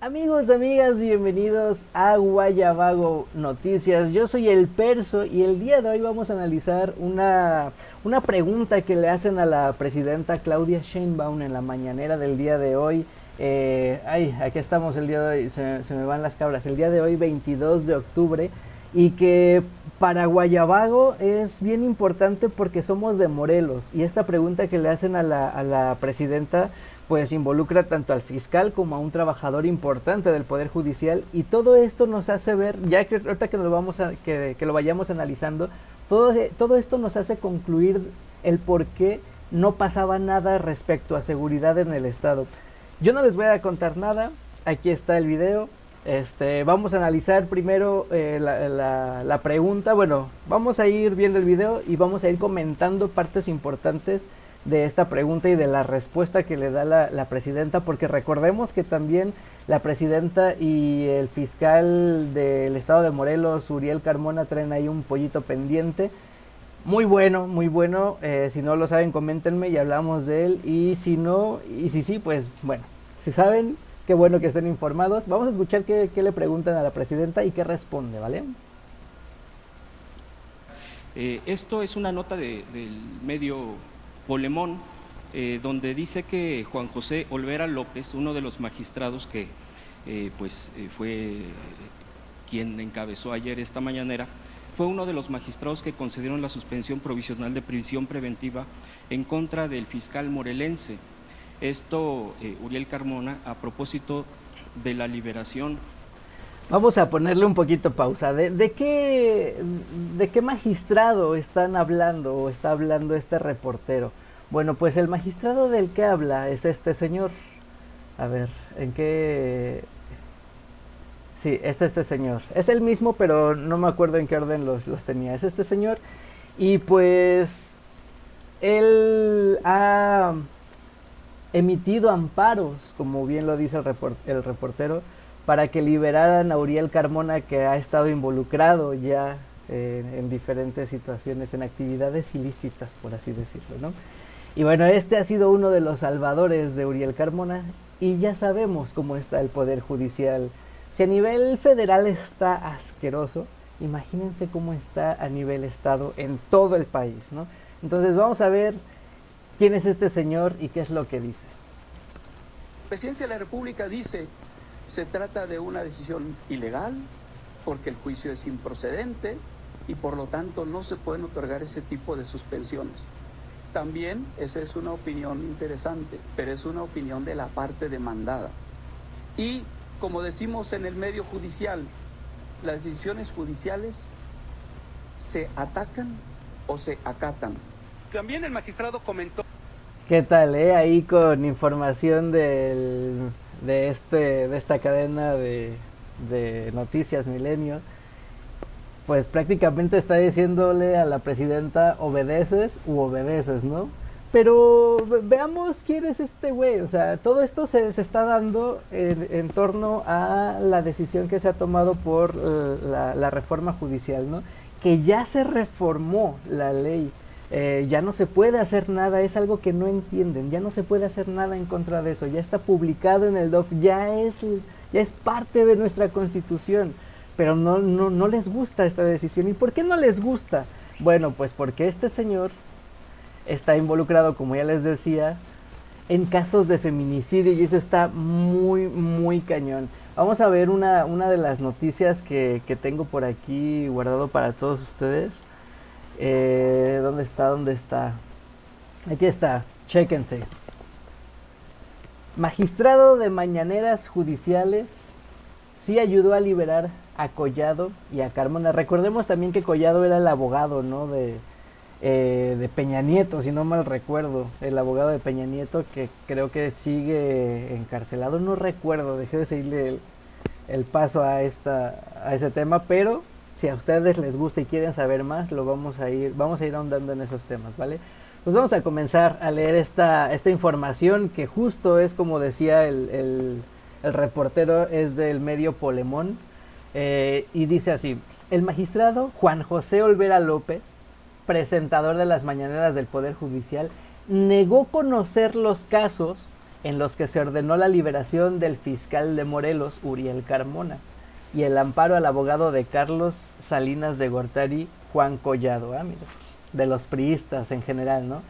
Amigos, amigas, bienvenidos a Guayabago Noticias. Yo soy el Perso y el día de hoy vamos a analizar una pregunta que le hacen a la presidenta Claudia Sheinbaum en la mañanera del día de hoy. Aquí estamos el día de hoy, se me van las cabras. El día de hoy, 22 de octubre, y que para Guayabago es bien importante porque somos de Morelos. Y esta pregunta que le hacen a la presidenta pues involucra tanto al fiscal como a un trabajador importante del Poder Judicial, y todo esto nos hace ver, ya que ahorita que lo vayamos analizando, todo esto nos hace concluir el por qué no pasaba nada respecto a seguridad en el estado. Yo no les voy a contar nada, aquí está el video. Vamos a analizar primero la pregunta. Bueno, vamos a ir viendo el video y vamos a ir comentando partes importantes de esta pregunta y de la respuesta que le da la presidenta, porque recordemos que también la presidenta y el fiscal del estado de Morelos, Uriel Carmona, traen ahí un pollito pendiente. Muy bueno, muy bueno. Si no lo saben, coméntenme y hablamos de él. Y si no, y si sí, pues bueno, si saben, qué bueno que estén informados. Vamos a escuchar qué le preguntan a la presidenta y qué responde, ¿vale? Esto es una nota del medio Polemón, donde dice que Juan José Olvera López, uno de los magistrados que fue quien encabezó ayer esta mañanera, fue uno de los magistrados que concedieron la suspensión provisional de prisión preventiva en contra del fiscal morelense. Esto, Uriel Carmona, a propósito de la liberación. Vamos a ponerle un poquito pausa. ¿De qué magistrado están hablando o está hablando este reportero? Bueno, pues el magistrado del que habla es este señor. A ver, ¿en qué...? Sí, es este señor. Es el mismo, pero no me acuerdo en qué orden los tenía. Es este señor. Y pues él ha emitido amparos, como bien lo dice el reportero, para que liberaran a Uriel Carmona, que ha estado involucrado ya en diferentes situaciones, en actividades ilícitas, por así decirlo, ¿no? Y bueno, este ha sido uno de los salvadores de Uriel Carmona, y ya sabemos cómo está el Poder Judicial. Si a nivel federal está asqueroso, imagínense cómo está a nivel estado en todo el país, ¿no? Entonces vamos a ver quién es este señor y qué es lo que dice. La Presidencia de la República dice: se trata de una decisión ilegal porque el juicio es improcedente y por lo tanto no se pueden otorgar ese tipo de suspensiones. También esa es una opinión interesante, pero es una opinión de la parte demandada. Y como decimos en el medio judicial, las decisiones judiciales se atacan o se acatan. También el magistrado comentó... ¿Qué tal, ahí con información de esta cadena de Noticias Milenio? Pues prácticamente está diciéndole a la presidenta: obedeces u obedeces, ¿no? Pero veamos quién es este güey. O sea, todo esto se está dando en torno a la decisión que se ha tomado por la reforma judicial, ¿no? Que ya se reformó la ley. Ya no se puede hacer nada, es algo que no entienden, ya no se puede hacer nada en contra de eso, ya está publicado en el DOF, ya es parte de nuestra Constitución, pero no les gusta esta decisión. ¿Y por qué no les gusta? Bueno, pues porque este señor está involucrado, como ya les decía, en casos de feminicidio, y eso está muy, muy cañón. Vamos a ver una de las noticias que tengo por aquí guardado para todos ustedes. ¿Dónde está? ¿Dónde está? Aquí está, chéquense. Magistrado de mañaneras judiciales sí ayudó a liberar a Collado y a Carmona. Recordemos también que Collado era el abogado, ¿no? De Peña Nieto, si no mal recuerdo. El abogado de Peña Nieto, que creo que sigue encarcelado. No recuerdo, dejé de seguirle el paso a ese tema, pero si a ustedes les gusta y quieren saber más, vamos a ir ahondando en esos temas, ¿vale? Pues vamos a comenzar a leer esta información, que justo es como decía el reportero, es del medio Polemón, y dice así: el magistrado Juan José Olvera López, presentador de las mañaneras del Poder Judicial, negó conocer los casos en los que se ordenó la liberación del fiscal de Morelos, Uriel Carmona, y el amparo al abogado de Carlos Salinas de Gortari, Juan Collado, mira, de los priistas en general, ¿no?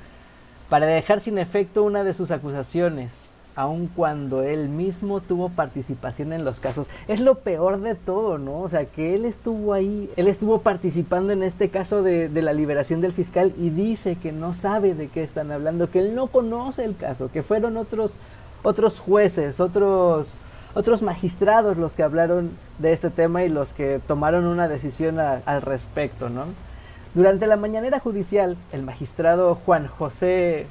Para dejar sin efecto una de sus acusaciones, aun cuando él mismo tuvo participación en los casos. Es lo peor de todo, ¿no? O sea, que él estuvo ahí, él estuvo participando en este caso de la liberación del fiscal y dice que no sabe de qué están hablando, que él no conoce el caso, que fueron otros jueces, otros magistrados los que hablaron de este tema y los que tomaron una decisión al respecto, ¿no? Durante la mañanera judicial, el magistrado Juan José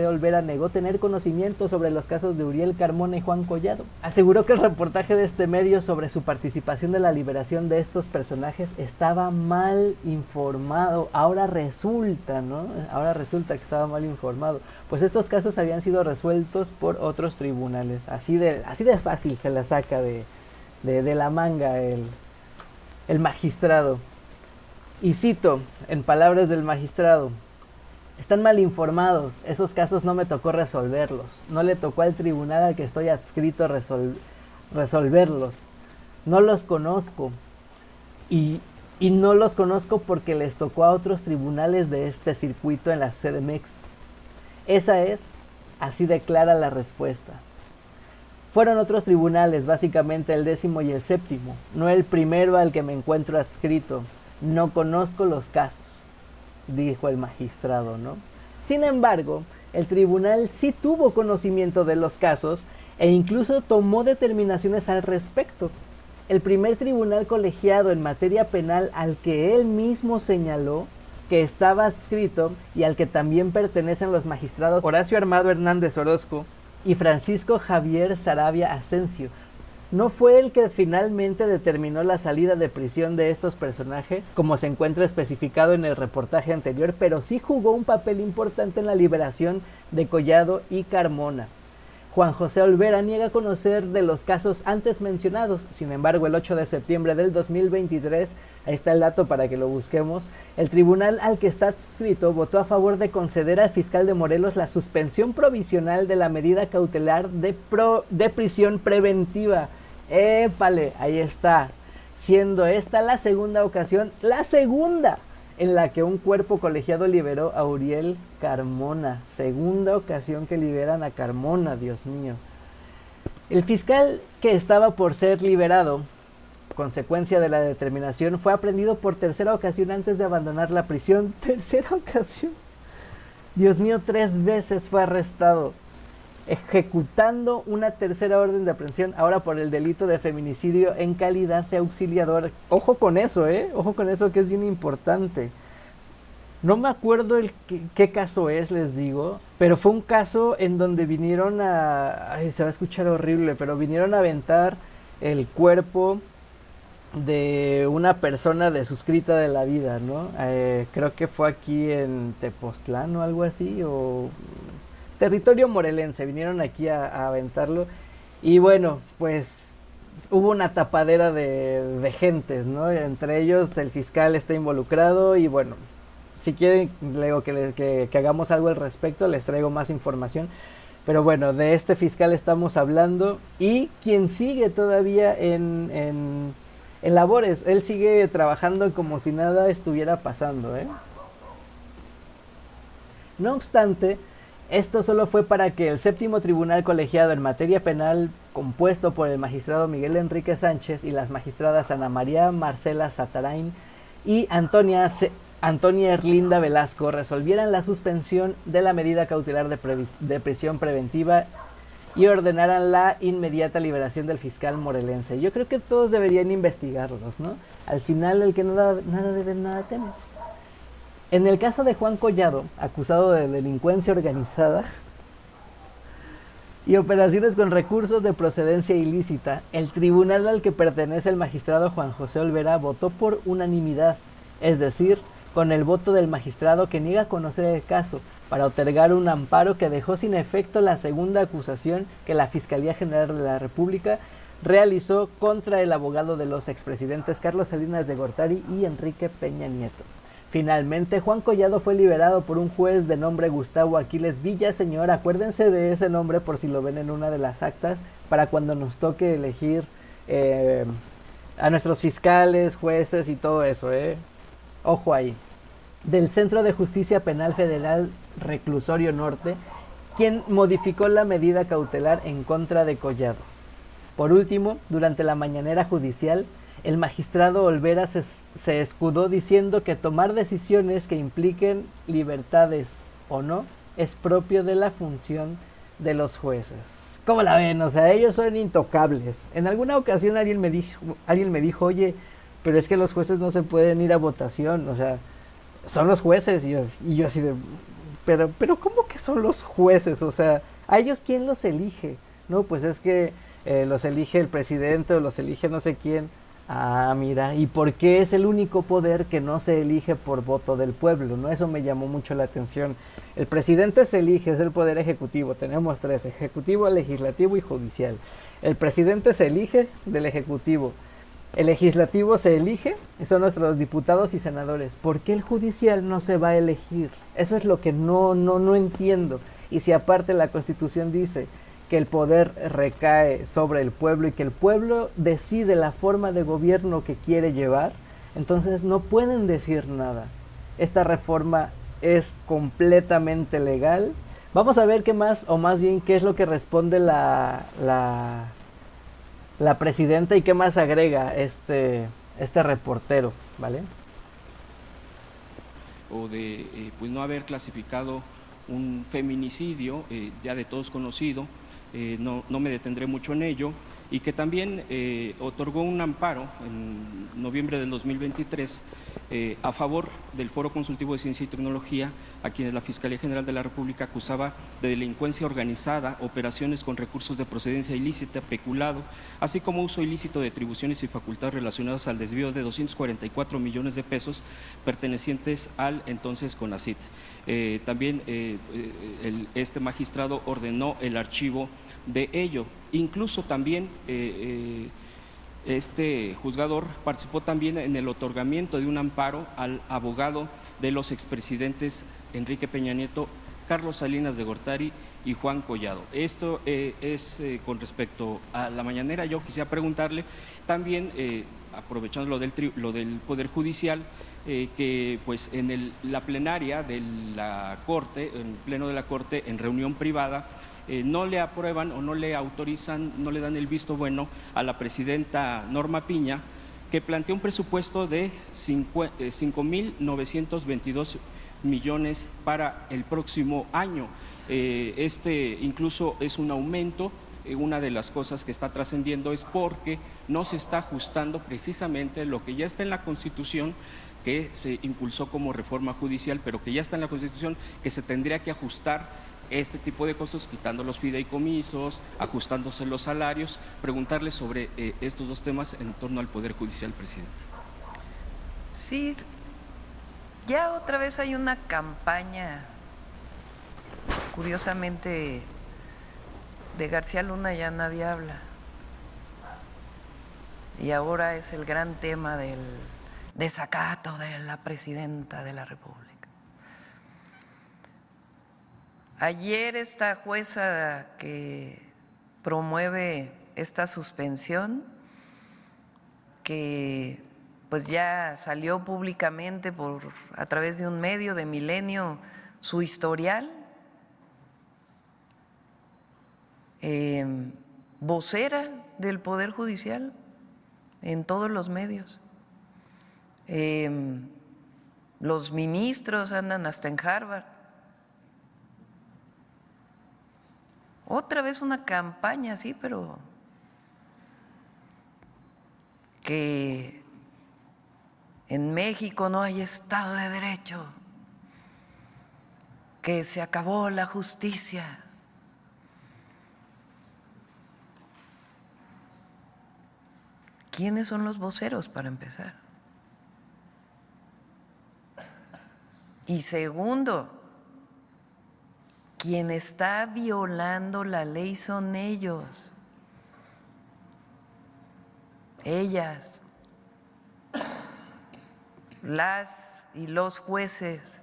Olvera negó tener conocimiento sobre los casos de Uriel Carmona y Juan Collado. Aseguró que el reportaje de este medio sobre su participación de la liberación de estos personajes estaba mal informado. Ahora resulta, ¿no? Ahora resulta que estaba mal informado, pues estos casos habían sido resueltos por otros tribunales. Así de fácil se la saca de la manga el magistrado. Y cito, en palabras del magistrado: están mal informados, esos casos no me tocó resolverlos, no le tocó al tribunal al que estoy adscrito resolverlos, no los conozco, y no los conozco porque les tocó a otros tribunales de este circuito en la CDMX. Esa es, así de clara la respuesta. Fueron otros tribunales, básicamente el 10º y el 7º, no el primero al que me encuentro adscrito. No conozco los casos, dijo el magistrado, ¿no? Sin embargo, el tribunal sí tuvo conocimiento de los casos e incluso tomó determinaciones al respecto. El primer tribunal colegiado en materia penal al que él mismo señaló que estaba adscrito y al que también pertenecen los magistrados Horacio Armando Hernández Orozco y Francisco Javier Saravia Asensio, no fue el que finalmente determinó la salida de prisión de estos personajes, como se encuentra especificado en el reportaje anterior, pero sí jugó un papel importante en la liberación de Collado y Carmona. Juan José Olvera niega conocer de los casos antes mencionados. Sin embargo, el 8 de septiembre del 2023, ahí está el dato para que lo busquemos, el tribunal al que está adscrito votó a favor de conceder al fiscal de Morelos la suspensión provisional de la medida cautelar de prisión preventiva. ¡Épale! Ahí está, siendo esta la segunda ocasión, en la que un cuerpo colegiado liberó a Uriel Carmona. Segunda ocasión que liberan a Carmona, Dios mío. El fiscal que estaba por ser liberado, consecuencia de la determinación, fue aprehendido por tercera ocasión antes de abandonar la prisión. Tercera ocasión. Dios mío, 3 veces fue arrestado, ejecutando una tercera orden de aprehensión, ahora por el delito de feminicidio en calidad de auxiliador. Ojo con eso, ojo con eso, que es bien importante. No me acuerdo qué caso es, les digo, pero fue un caso en donde vinieron se va a escuchar horrible, pero vinieron a aventar el cuerpo de una persona desuscrita de la vida, ¿no? Creo que fue aquí en Tepoztlán o algo así, o territorio morelense, vinieron aquí a aventarlo, y bueno, pues hubo una tapadera de gentes, ¿no? Entre ellos el fiscal está involucrado, y bueno, si quieren luego que hagamos algo al respecto, les traigo más información, pero bueno, de este fiscal estamos hablando, y quien sigue todavía en labores, él sigue trabajando como si nada estuviera pasando, No obstante, esto solo fue para que el 7º tribunal colegiado en materia penal, compuesto por el magistrado Miguel Enrique Sánchez y las magistradas Ana María Marcela Satarain y Antonia Erlinda Velasco, resolvieran la suspensión de la medida cautelar de prisión preventiva y ordenaran la inmediata liberación del fiscal morelense. Yo creo que todos deberían investigarlos, ¿no? Al final, el que nada debe, nada teme. En el caso de Juan Collado, acusado de delincuencia organizada y operaciones con recursos de procedencia ilícita, el tribunal al que pertenece el magistrado Juan José Olvera votó por unanimidad, es decir, con el voto del magistrado que niega conocer el caso, para otorgar un amparo que dejó sin efecto la segunda acusación que la Fiscalía General de la República realizó contra el abogado de los expresidentes Carlos Salinas de Gortari y Enrique Peña Nieto. Finalmente, Juan Collado fue liberado por un juez de nombre Gustavo Aquiles Villaseñor. Acuérdense de ese nombre por si lo ven en una de las actas, para cuando nos toque elegir a nuestros fiscales, jueces y todo eso, Ojo ahí. Del Centro de Justicia Penal Federal Reclusorio Norte, quien modificó la medida cautelar en contra de Collado. Por último, durante la mañanera judicial, el magistrado Olvera se escudó diciendo que tomar decisiones que impliquen libertades o no es propio de la función de los jueces. ¿Cómo la ven? O sea, ellos son intocables. En alguna ocasión alguien me dijo, oye, pero es que los jueces no se pueden ir a votación, o sea, son los jueces. Y yo así de, pero ¿cómo que son los jueces? O sea, ¿a ellos quién los elige? No, pues es que los elige el presidente o los elige no sé quién. Ah, mira, ¿y por qué es el único poder que no se elige por voto del pueblo? ¿No? Eso me llamó mucho la atención. El presidente se elige, es el poder ejecutivo. Tenemos tres: ejecutivo, legislativo y judicial. El presidente se elige del ejecutivo. El legislativo se elige, y son nuestros diputados y senadores. ¿Por qué el judicial no se va a elegir? Eso es lo que no entiendo. Y si aparte la Constitución dice que el poder recae sobre el pueblo y que el pueblo decide la forma de gobierno que quiere llevar, entonces no pueden decir nada. Esta reforma es completamente legal. Vamos a ver qué más, o más bien qué es lo que responde la presidenta y qué más agrega este reportero, ¿vale? O de pues no haber clasificado un feminicidio ya de todos conocido. No me detendré mucho en ello, y que también otorgó un amparo en noviembre del 2023 a favor del Foro Consultivo de Ciencia y Tecnología, a quienes la Fiscalía General de la República acusaba de delincuencia organizada, operaciones con recursos de procedencia ilícita, peculado, así como uso ilícito de atribuciones y facultades relacionadas al desvío de 244 millones de pesos pertenecientes al entonces CONACYT. También este magistrado ordenó el archivo de ello. Incluso también este juzgador participó también en el otorgamiento de un amparo al abogado de los expresidentes Enrique Peña Nieto, Carlos Salinas de Gortari y Juan Collado. Esto es con respecto a la mañanera. Yo quisiera preguntarle también, aprovechando lo del Poder Judicial, que pues en la plenaria de la Corte, en el pleno de la Corte, en reunión privada, no le aprueban o no le autorizan, no le dan el visto bueno a la presidenta Norma Piña, que plantea un presupuesto de 5.922 millones para el próximo año. Incluso es un aumento. Una de las cosas que está trascendiendo es porque no se está ajustando precisamente lo que ya está en la Constitución, que se impulsó como reforma judicial, pero que ya está en la Constitución, que se tendría que ajustar este tipo de costos, quitando los fideicomisos, ajustándose los salarios. Preguntarle sobre estos dos temas en torno al Poder Judicial, presidente. Sí, ya otra vez hay una campaña, curiosamente, de García Luna ya nadie habla. Y ahora es el gran tema del desacato de la presidenta de la República. Ayer esta jueza que promueve esta suspensión, que pues ya salió públicamente a través de un medio de Milenio su historial, vocera del Poder Judicial en todos los medios. Los ministros andan hasta en Harvard. Otra vez una campaña así, pero que en México no hay Estado de Derecho, que se acabó la justicia. ¿Quiénes son los voceros, para empezar? Y segundo, quien está violando la ley son ellos, ellas, las y los jueces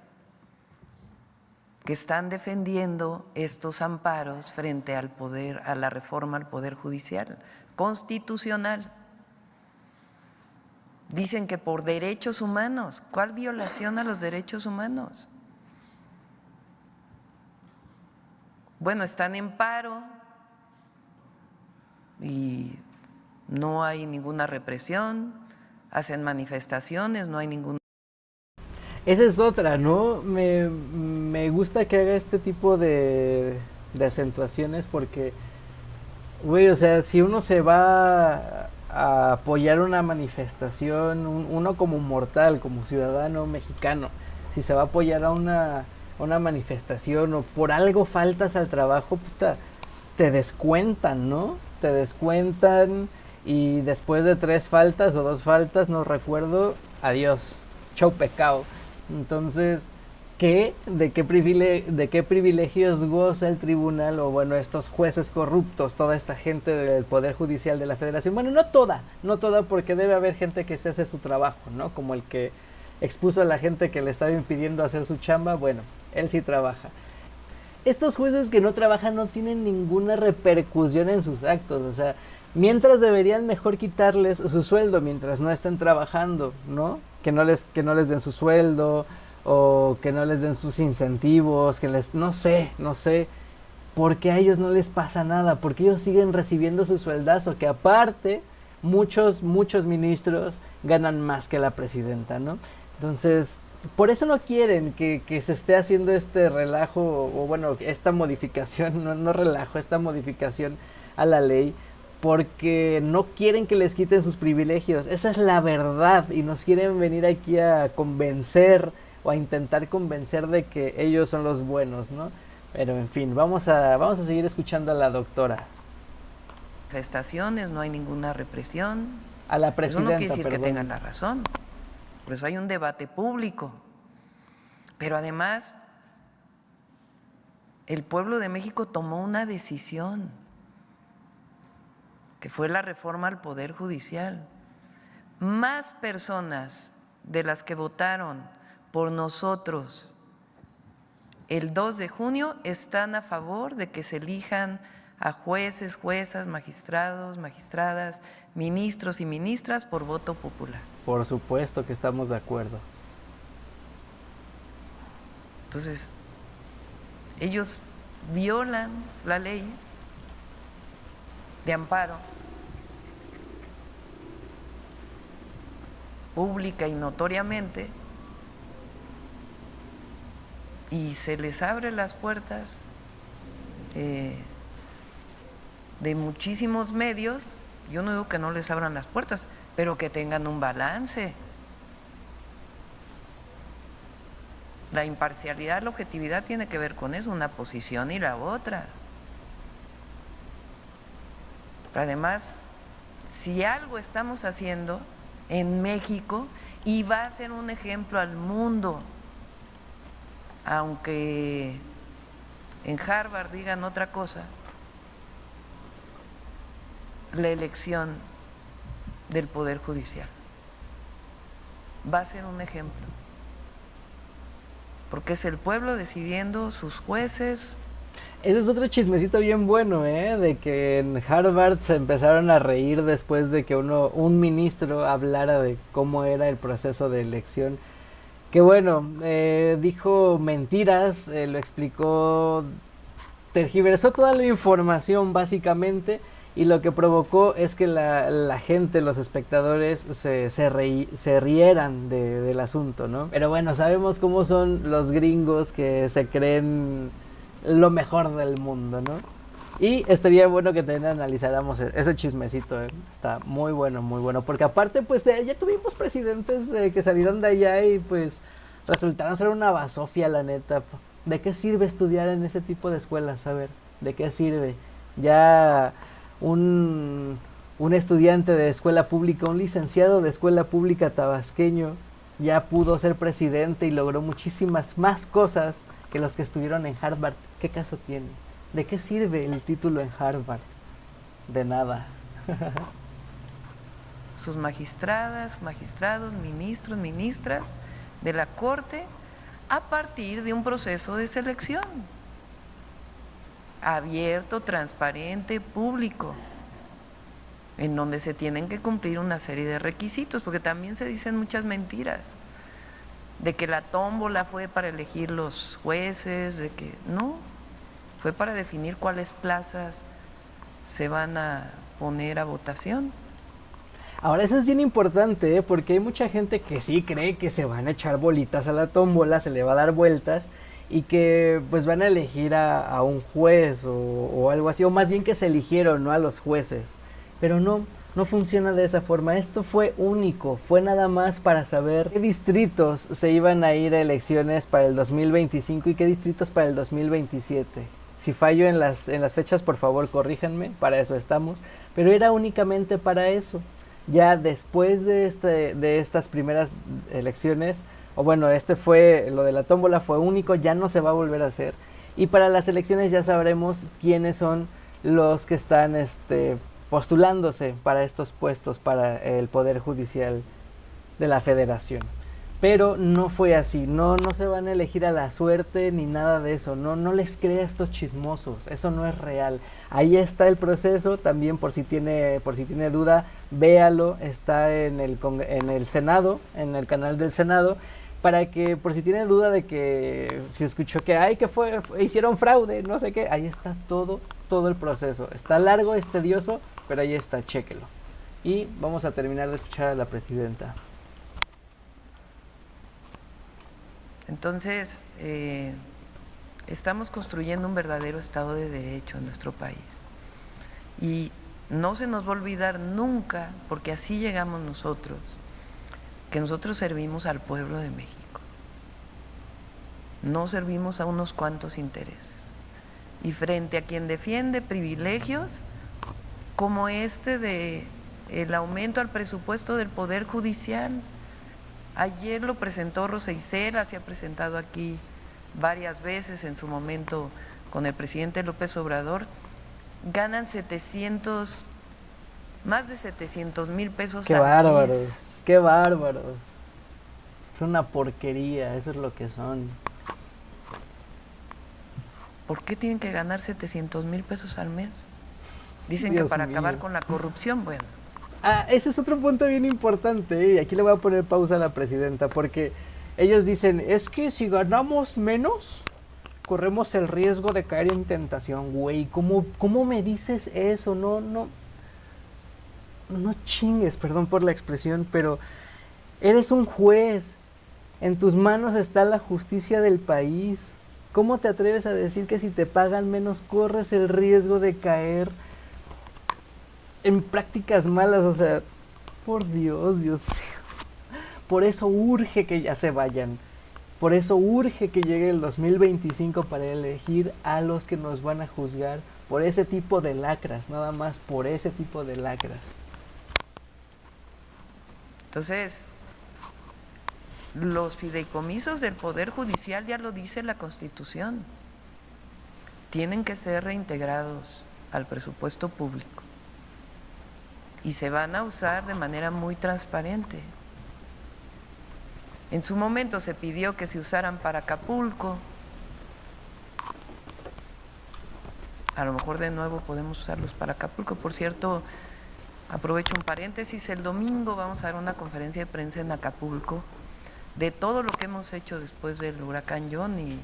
que están defendiendo estos amparos frente al poder, a la reforma al Poder Judicial constitucional. Dicen que por derechos humanos. ¿Cuál violación a los derechos humanos? Bueno, están en paro y no hay ninguna represión, hacen manifestaciones, no hay ningún... Esa es otra, ¿no? Me gusta que haga este tipo de acentuaciones porque, güey, o sea, si uno se va a apoyar una manifestación, uno como mortal, como ciudadano mexicano, si se va a apoyar a una manifestación o por algo faltas al trabajo, puta, te descuentan, ¿no? Te descuentan y después de 3 faltas o 2 faltas, no recuerdo, adiós, chau pecado. Entonces, ¿de qué privilegios goza el tribunal o bueno, estos jueces corruptos, toda esta gente del Poder Judicial de la Federación? Bueno, no toda, porque debe haber gente que se hace su trabajo, ¿no? Como el que expuso a la gente que le estaba impidiendo hacer su chamba, bueno, él sí trabaja. Estos jueces que no trabajan no tienen ninguna repercusión en sus actos, o sea, mientras deberían mejor quitarles su sueldo mientras no estén trabajando, ¿no? Que no les den su sueldo o que no les den sus incentivos, no sé, porque a ellos no les pasa nada, porque ellos siguen recibiendo su sueldazo, que aparte muchos ministros ganan más que la presidenta, ¿no? Entonces, por eso no quieren que se esté haciendo este relajo, o bueno, esta modificación, no relajo, esta modificación a la ley, porque no quieren que les quiten sus privilegios. Esa es la verdad y nos quieren venir aquí a convencer o a intentar convencer de que ellos son los buenos, ¿no? Pero en fin, vamos a seguir escuchando a la doctora. Manifestaciones, no hay ninguna represión. A la presidenta, eso no quiere decir perdón, que tengan la razón. Por eso hay un debate público. Pero además, el pueblo de México tomó una decisión, que fue la reforma al Poder Judicial. Más personas de las que votaron por nosotros el 2 de junio están a favor de que se elijan a jueces, juezas, magistrados, magistradas, ministros y ministras por voto popular. Por supuesto que estamos de acuerdo. Entonces, ellos violan la ley de amparo pública y notoriamente, y se les abre las puertas de muchísimos medios. Yo no digo que no les abran las puertas, pero que tengan un balance. La imparcialidad, la objetividad tiene que ver con eso, una posición y la otra. Pero además, si algo estamos haciendo en México, y va a ser un ejemplo al mundo, aunque en Harvard digan otra cosa, la elección del Poder Judicial va a ser un ejemplo, porque es el pueblo decidiendo sus jueces. Ese es otro chismecito bien bueno, de que en Harvard se empezaron a reír después de que un ministro hablara de cómo era el proceso de elección. Que bueno, dijo mentiras, lo explicó, tergiversó toda la información básicamente, y lo que provocó es que la gente, los espectadores, se rieran del asunto, ¿no? Pero bueno, sabemos cómo son los gringos que se creen lo mejor del mundo, ¿no? Y estaría bueno que también analizáramos ese chismecito, está muy bueno, porque aparte pues ya tuvimos presidentes que salieron de allá y pues resultaron ser una basofia, la neta. ¿De qué sirve estudiar en ese tipo de escuelas? A ver, ¿de qué sirve? Ya un estudiante de escuela pública, un licenciado de escuela pública tabasqueño, ya pudo ser presidente y logró muchísimas más cosas que los que estuvieron en Harvard. ¿Qué caso tiene? ¿De qué sirve el título en Harvard? De nada. Sus magistradas, magistrados, ministros, ministras, de la Corte a partir de un proceso de selección abierto, transparente, público, en donde se tienen que cumplir una serie de requisitos, porque también se dicen muchas mentiras, de que la tómbola fue para elegir los jueces, de que no, fue para definir cuáles plazas se van a poner a votación. Ahora eso es bien importante, ¿eh? Porque hay mucha gente que sí cree que se van a echar bolitas a la tómbola, se le va a dar vueltas y que pues van a elegir a un juez o algo así, o más bien que se eligieron, ¿no? A los jueces. Pero no, no funciona de esa forma. Esto fue único, fue nada más para saber qué distritos se iban a ir a elecciones para el 2025 y qué distritos para el 2027. Si fallo en las fechas, por favor, corríjanme, para eso estamos. Pero era únicamente para eso. Ya después de estas primeras elecciones, o bueno, lo de la tómbola fue único, ya no se va a volver a hacer. Y para las elecciones ya sabremos quiénes son los que están postulándose para estos puestos para el Poder Judicial de la Federación. Pero no fue así, no se van a elegir a la suerte ni nada de eso, no les crea a estos chismosos, eso no es real. Ahí está el proceso, también por si tiene duda, véalo, está en el Senado, en el canal del Senado, para que por si tiene duda de que si escuchó que hicieron fraude, no sé qué, ahí está todo el proceso. Está largo, es tedioso, pero ahí está, chéquelo. Y vamos a terminar de escuchar a la presidenta. Entonces, estamos construyendo un verdadero Estado de Derecho en nuestro país. Y no se nos va a olvidar nunca, porque así llegamos nosotros, que nosotros servimos al pueblo de México. No servimos a unos cuantos intereses. Y frente a quien defiende privilegios, como de el aumento al presupuesto del Poder Judicial. Ayer lo presentó Rosa Isela, se ha presentado aquí varias veces en su momento con el presidente López Obrador. Ganan más de 700,000 pesos ¡Qué al bárbaros! mes. ¡Qué bárbaros! Es una porquería, eso es lo que son. ¿Por qué tienen que ganar 700,000 pesos al mes? Dicen Dios que para mío. acabar con la corrupción, bueno. Ese es otro punto bien importante, ¿eh? Y aquí le voy a poner pausa a la presidenta, porque ellos dicen, es que si ganamos menos, corremos el riesgo de caer en tentación. Güey, ¿cómo me dices eso? No chingues, perdón por la expresión, pero eres un juez, en tus manos está la justicia del país. ¿Cómo te atreves a decir que si te pagan menos corres el riesgo de caer en prácticas malas? O sea, por Dios mío. Por eso urge que ya se vayan. Por eso urge que llegue el 2025 para elegir a los que nos van a juzgar por ese tipo de lacras, nada más por ese tipo de lacras. Entonces, los fideicomisos del Poder Judicial, ya lo dice la Constitución, tienen que ser reintegrados al presupuesto público y se van a usar de manera muy transparente. En su momento se pidió que se usaran para Acapulco. A lo mejor de nuevo podemos usarlos para Acapulco. Por cierto, aprovecho un paréntesis, el domingo vamos a dar una conferencia de prensa en Acapulco de todo lo que hemos hecho después del huracán John y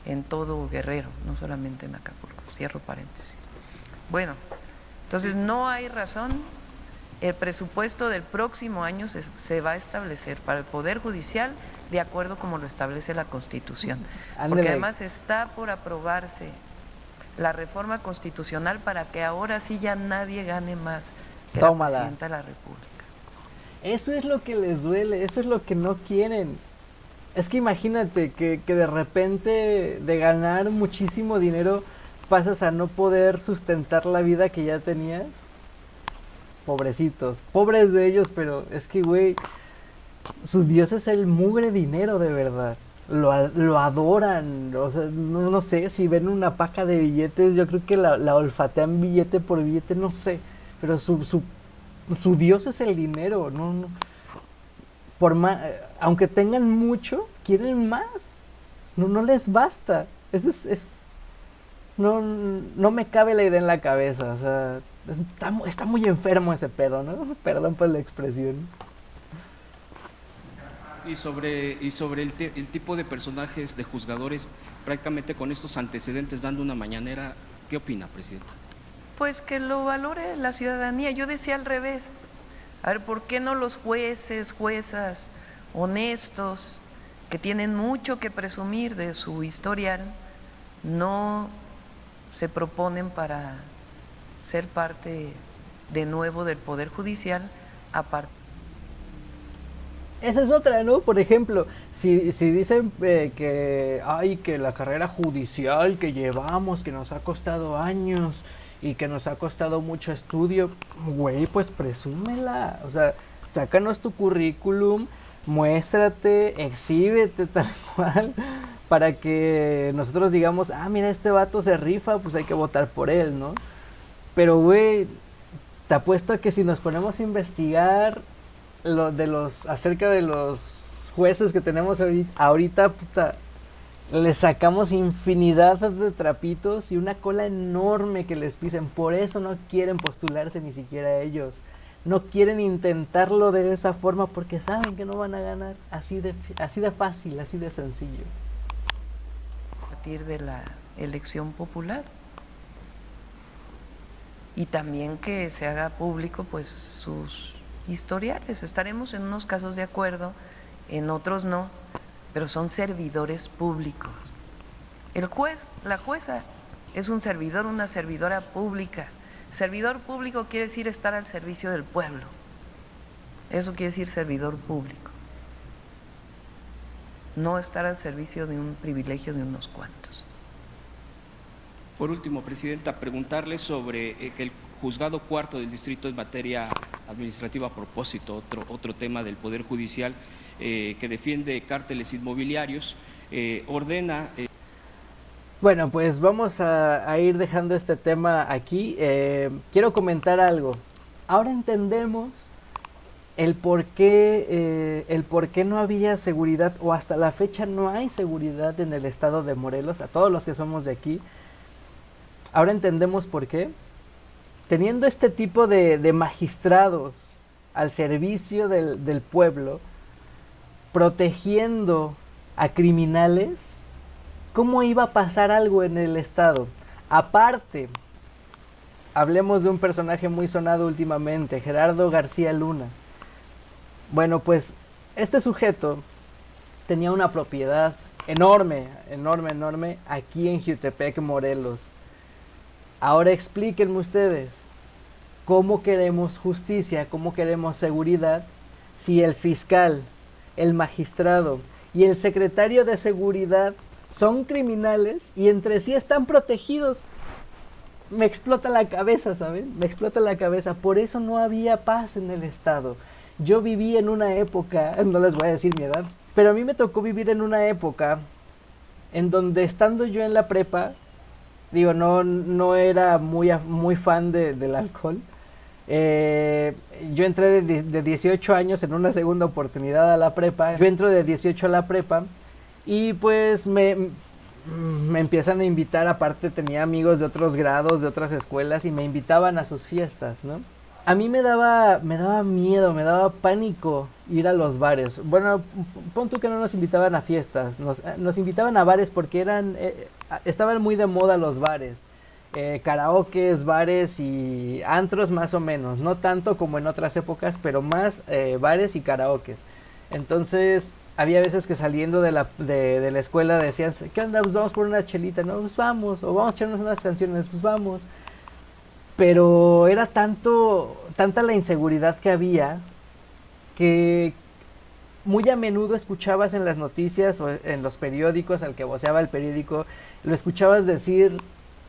en todo Guerrero, no solamente en Acapulco. Cierro paréntesis. Bueno, entonces no hay razón. El presupuesto del próximo año se va a establecer para el Poder Judicial de acuerdo como lo establece la Constitución. Porque además está por aprobarse la reforma constitucional para que ahora sí ya nadie gane más que la presidenta de la República. Eso es lo que les duele, eso es lo que no quieren. Es que imagínate que de repente de ganar muchísimo dinero pasas a no poder sustentar la vida que ya tenías. Pobrecitos, pobres de ellos, pero es que, güey, su Dios es el mugre dinero, de verdad. Lo adoran, o sea, no sé, si ven una paca de billetes, yo creo que la olfatean billete por billete, no sé, pero su Dios es el dinero, no. aunque tengan mucho, quieren más. No les basta. Eso no me cabe la idea en la cabeza. O sea, está muy enfermo ese pedo, ¿no? Perdón por la expresión. Y sobre el tipo de personajes, de juzgadores, prácticamente con estos antecedentes dando una mañanera, ¿qué opina, presidenta? Pues que lo valore la ciudadanía. Yo decía al revés. A ver, ¿por qué no los jueces, juezas honestos, que tienen mucho que presumir de su historial, no se proponen para ser parte de nuevo del Poder Judicial aparte? Esa es otra, ¿no? Por ejemplo, si dicen que la carrera judicial que llevamos, que nos ha costado años y que nos ha costado mucho estudio, güey, pues presúmela. O sea, sácanos tu currículum, muéstrate, exhíbete tal cual, para que nosotros digamos, mira, este vato se rifa, pues hay que votar por él, ¿no? Pero, güey, te apuesto a que si nos ponemos a investigar acerca de los jueces que tenemos ahorita, puta, les sacamos infinidad de trapitos y una cola enorme que les pisen. Por eso no quieren postularse ni siquiera ellos. No quieren intentarlo de esa forma porque saben que no van a ganar. Así de fácil, así de sencillo. A partir de la elección popular. Y también que se haga público pues sus historiales. Estaremos en unos casos de acuerdo, en otros no, pero son servidores públicos. El juez, la jueza, es un servidor, una servidora pública. Servidor público quiere decir estar al servicio del pueblo. Eso quiere decir servidor público. No estar al servicio de un privilegio de unos cuantos. Por último, presidenta, preguntarle sobre que el Juzgado Cuarto del Distrito en materia administrativa, a propósito, otro tema del Poder Judicial, que defiende cárteles inmobiliarios, ordena... Bueno, pues vamos a ir dejando este tema aquí. Quiero comentar algo. Ahora entendemos el por qué no había seguridad, o hasta la fecha no hay seguridad en el estado de Morelos, a todos los que somos de aquí. Ahora entendemos por qué. Teniendo este tipo de magistrados al servicio del pueblo, protegiendo a criminales, ¿cómo iba a pasar algo en el estado? Aparte, hablemos de un personaje muy sonado últimamente, Gerardo García Luna. Bueno, pues este sujeto tenía una propiedad enorme aquí en Jiutepec, Morelos. Ahora explíquenme ustedes, ¿cómo queremos justicia, cómo queremos seguridad si el fiscal, el magistrado y el secretario de seguridad son criminales y entre sí están protegidos? Me explota la cabeza, ¿saben? Me explota la cabeza. Por eso no había paz en el estado. Yo viví en una época, no les voy a decir mi edad, pero a mí me tocó vivir en una época en donde, estando yo en la prepa, digo, no era muy fan del alcohol. Yo entré de 18 años en una segunda oportunidad a la prepa. Yo entro de 18 a la prepa y pues me empiezan a invitar. Aparte tenía amigos de otros grados, de otras escuelas, y me invitaban a sus fiestas, ¿no? A mí me daba miedo, me daba pánico ir a los bares. Bueno, pon tú que no nos invitaban a fiestas, nos invitaban a bares porque estaban muy de moda los bares. Karaokes, bares y antros más o menos, no tanto como en otras épocas, pero más bares y karaokes. Entonces había veces que saliendo de la escuela decían, ¿qué onda? Pues vamos por una chelita, ¿no? Pues vamos, o vamos a echarnos unas canciones, pues vamos. Pero era tanta la inseguridad que había, que muy a menudo escuchabas en las noticias o en los periódicos, al que voceaba el periódico, lo escuchabas decir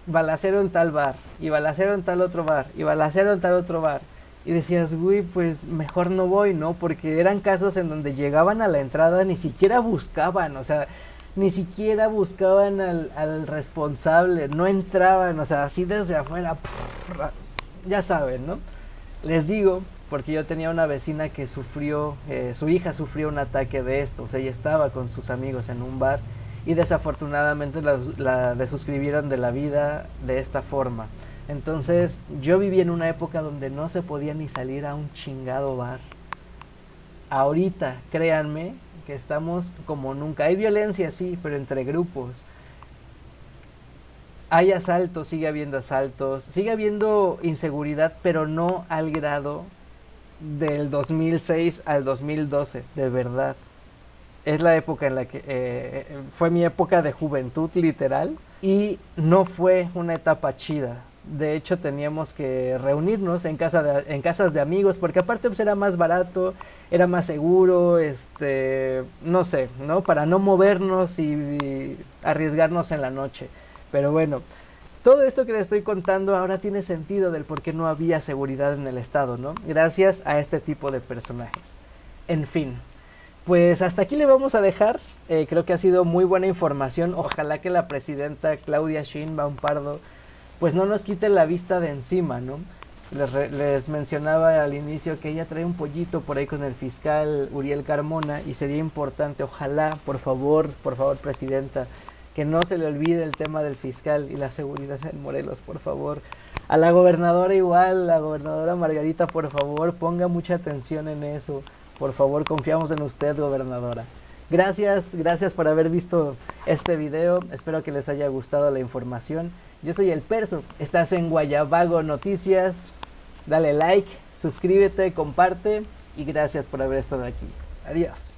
balacero en tal bar, y balacero en tal otro bar, y balacero en tal otro bar. Y decías, güey, pues mejor no voy, ¿no? Porque eran casos en donde llegaban a la entrada, ni siquiera buscaban, o sea, ni siquiera buscaban al responsable, no entraban, o sea, así desde afuera, ya saben, ¿no? Les digo, porque yo tenía una vecina que sufrió, su hija sufrió un ataque de estos. Ella estaba con sus amigos en un bar y desafortunadamente la desuscribieron de la vida de esta forma. Entonces yo viví en una época donde no se podía ni salir a un chingado bar. Ahorita, créanme, que estamos como nunca. Hay violencia, sí, pero entre grupos. Hay asaltos, sigue habiendo inseguridad, pero no al grado del 2006 al 2012, de verdad. Es la época en la que fue mi época de juventud literal y no fue una etapa chida. De hecho teníamos que reunirnos en casas de amigos, porque aparte pues era más barato, era más seguro, no sé, ¿no? Para no movernos y arriesgarnos en la noche. Pero bueno, todo esto que les estoy contando ahora tiene sentido del por qué no había seguridad en el estado, ¿no? Gracias a este tipo de personajes. En fin, pues hasta aquí le vamos a dejar. Creo que ha sido muy buena información. Ojalá que la presidenta Claudia Sheinbaum Pardo pues no nos quite la vista de encima, ¿no? Les mencionaba al inicio que ella trae un pollito por ahí con el fiscal Uriel Carmona y sería importante, ojalá, por favor, presidenta, que no se le olvide el tema del fiscal y la seguridad en Morelos, por favor. A la gobernadora igual, la gobernadora Margarita, por favor, ponga mucha atención en eso. Por favor, confiamos en usted, gobernadora. Gracias por haber visto este video. Espero que les haya gustado la información. Yo soy el Perso, estás en Guayabago Noticias. Dale like, suscríbete, comparte y gracias por haber estado aquí. Adiós.